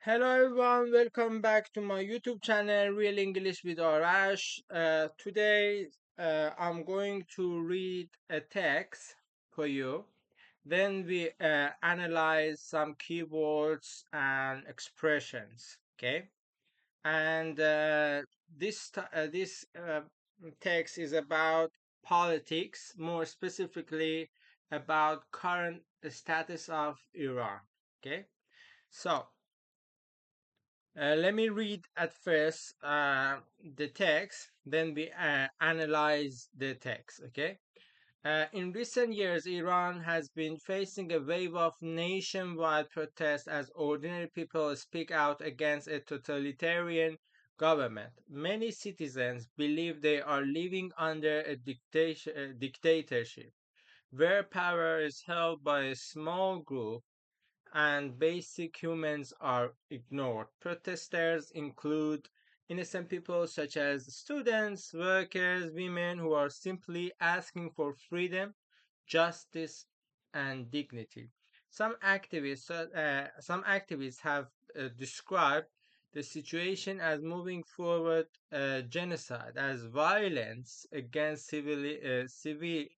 Hello everyone, welcome back to my YouTube channel, Real English with Arash. Today I'm going to read a text for you. Then we analyze some keywords and expressions. Okay, and this text is about politics, more specifically about current status of Iran. Okay, so let me read at first the text, then we analyze the text. Okay. In recent years, Iran has been facing a wave of nationwide protests as ordinary people speak out against a totalitarian government. Many citizens believe they are living under a dictatorship, where power is held by a small group and basic humans are ignored. Protesters include innocent people such as students, workers, women who are simply asking for freedom, justice, and dignity. Some activists have described the situation as moving forward genocide as violence against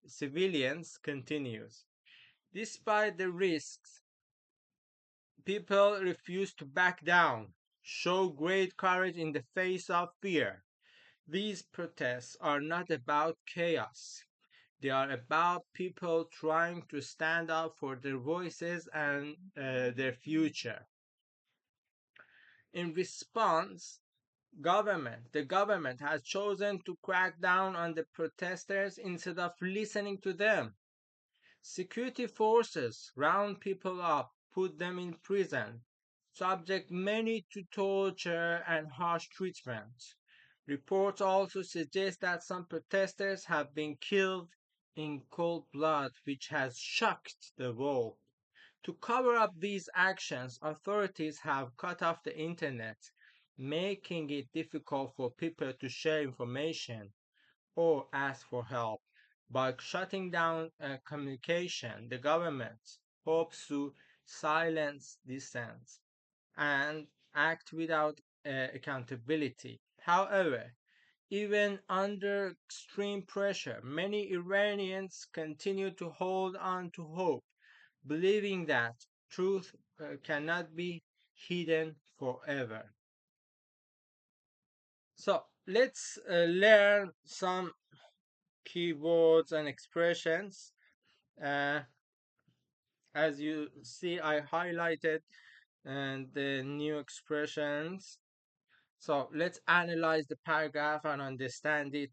civilians continues. Despite the risks, people refuse to back down, show great courage in the face of fear. These protests are not about chaos. They are about people trying to stand up for their voices and their future. In response, the government has chosen to crack down on the protesters instead of listening to them. Security forces round people up, put them in prison, subject many to torture and harsh treatment. Reports also suggest that some protesters have been killed in cold blood, which has shocked the world. To cover up these actions, authorities have cut off the internet, making it difficult for people to share information or ask for help. By shutting down communication, the government hopes to silence dissent and act without accountability. However, even under extreme pressure, many Iranians continue to hold on to hope, believing that truth cannot be hidden forever. So let's learn some keywords and expressions. Uh, as you see, I highlighted the new expressions. So let's analyze the paragraph and understand it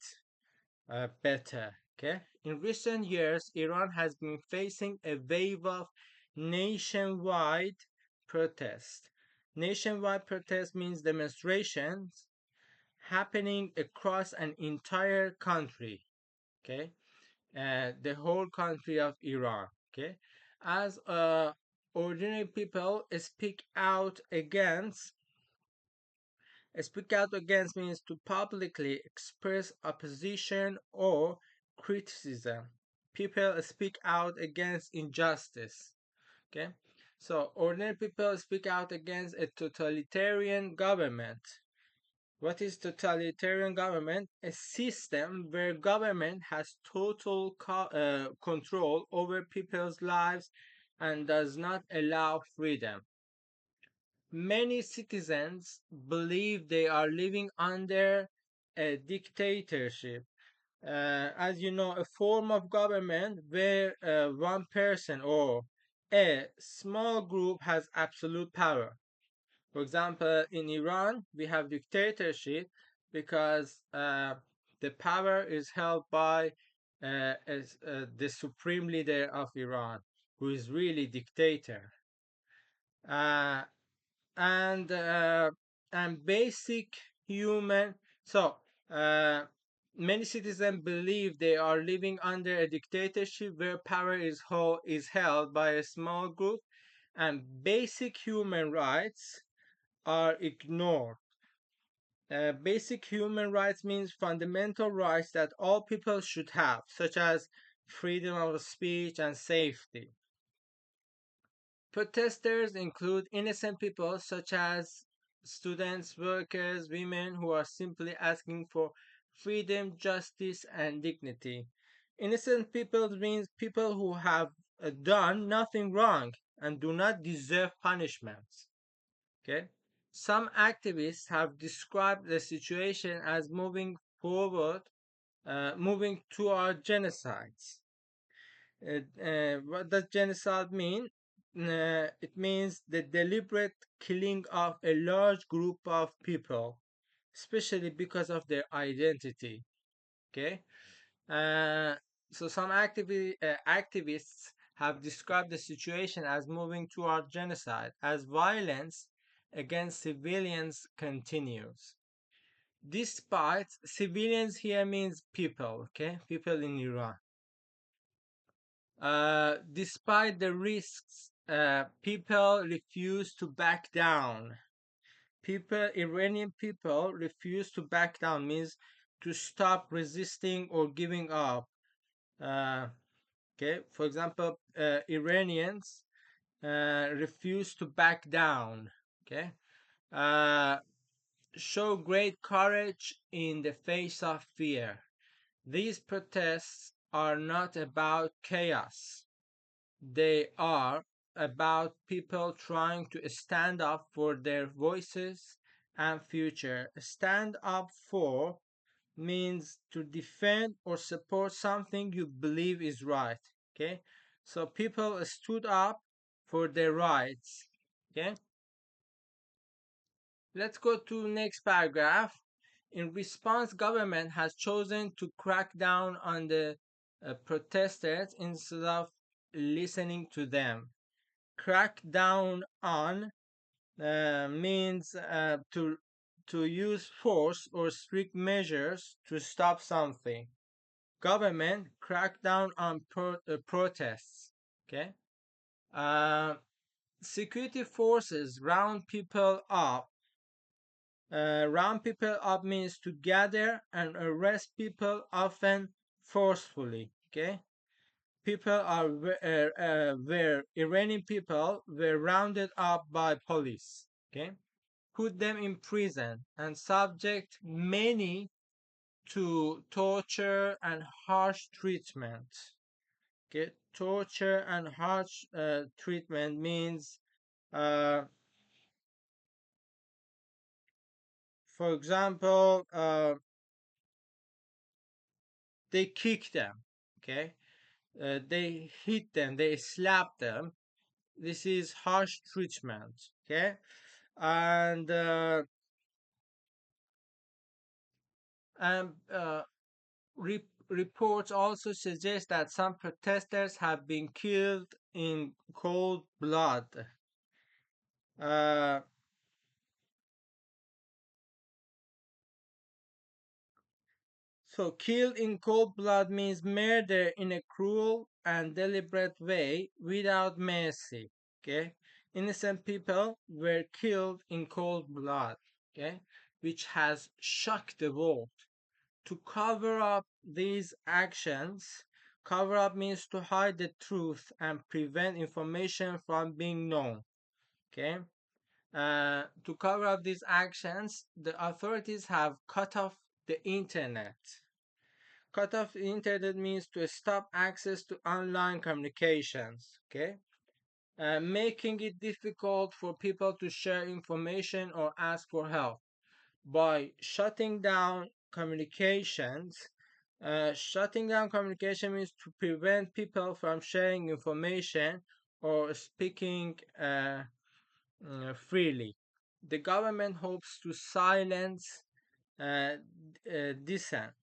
better. Okay. In recent years, Iran has been facing a wave of nationwide protest. Nationwide protest means demonstrations happening across an entire country. Okay, the whole country of Iran. Okay, as ordinary people speak out against means to publicly express opposition or criticism. People speak out against injustice. Okay, so ordinary people speak out against a totalitarian government. What is totalitarian government? A system where government has total control over people's lives and does not allow freedom. Many citizens believe they are living under a dictatorship. As you know, a form of government where one person or a small group has absolute power. For example, in Iran, we have dictatorship because the power is held by the supreme leader of Iran, who is really dictator. Uh, and uh, and basic human. So uh, many citizens believe they are living under a dictatorship where power is held by a small group, and basic human rights are ignored. Basic human rights means fundamental rights that all people should have, such as freedom of speech and safety. Protesters include innocent people such as students, workers, women who are simply asking for freedom, justice, and dignity. Innocent people means people who have done nothing wrong and do not deserve punishments. Okay? Some activists have described the situation as moving toward genocides. What does genocide mean? It means the deliberate killing of a large group of people, especially because of their identity. Okay, uh, so some activists have described the situation as moving toward genocide, as violence against civilians continues. Despite civilians here means people, okay, people in Iran. Despite the risks, people refuse to back down. Iranian people refuse to back down means to stop resisting or giving up. Uh, okay, for example, Iranians refuse to back down. Okay, uh, show great courage in the face of fear. These protests are not about chaos. They are about people trying to stand up for their voices and future. Stand up for means to defend or support something you believe is right. Okay, so people stood up for their rights. Okay, let's go to next paragraph. In response, government has chosen to crack down on the protesters instead of listening to them. Crack down on means to use force or strict measures to stop something. Government crack down on protests. Okay. Uh, Security forces round people up. Round people up means to gather and arrest people, often forcefully. Okay. People are where Iranian people were rounded up by police. Okay, put them in prison and subject many to torture and harsh treatment. Okay, torture and harsh treatment means, uh, for example, they kick them. Okay, they hit them, they slap them. This is harsh treatment. Okay, and and reports also suggest that some protesters have been killed in cold blood. Uh, so, killed in cold blood means murder in a cruel and deliberate way without mercy. Okay, innocent people were killed in cold blood. Okay, which has shocked the world. To cover up these actions, cover up means to hide the truth and prevent information from being known. Okay. To cover up these actions, the authorities have cut off the internet. Cut off the internet means to stop access to online communications. Okay. Making it difficult for people to share information or ask for help by shutting down communication means to prevent people from sharing information or speaking freely. The government hopes to silence dissent.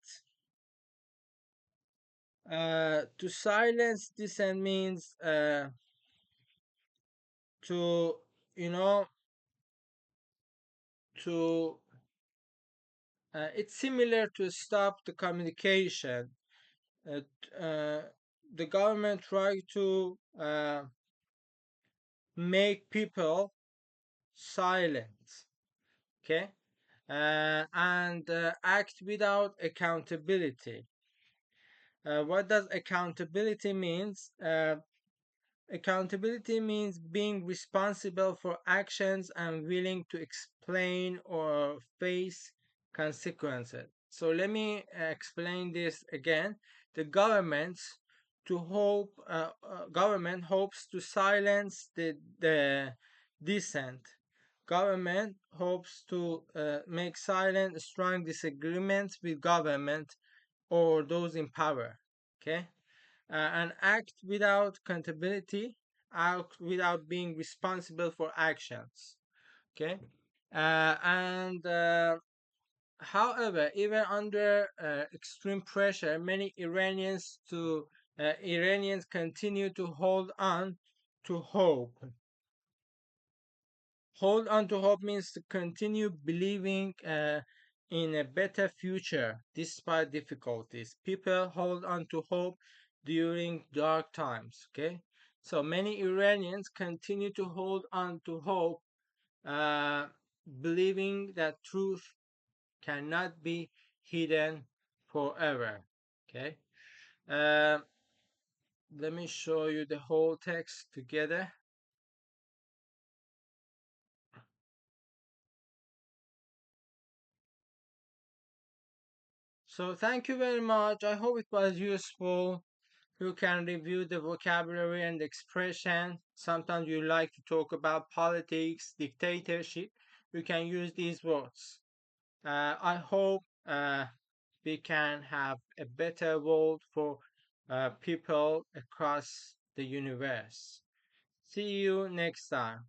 To silence dissent means to, you know, to it's similar to stop the communication. Uh, uh, the government try to make people silent. Okay, and act without accountability. What does accountability means? Accountability means being responsible for actions and willing to explain or face consequences. So let me explain this again. The government hopes to silence the dissent. Government hopes to make silent strong disagreements with government or those in power. Okay, and act without accountability, act without being responsible for actions. Okay, and however, even under extreme pressure, many Iranians continue to to hope. Hold on to hope means to continue believing in a better future despite difficulties. People hold on to hope during dark times. Okay, so many Iranians continue to hold on to hope, uh, believing that truth cannot be hidden forever. Okay, uh, let me show you the whole text together. So thank you very much. I hope it was useful. You can review the vocabulary and expression. Sometimes you like to talk about politics, dictatorship. You can use these words. I hope we can have a better world for people across the universe. See you next time.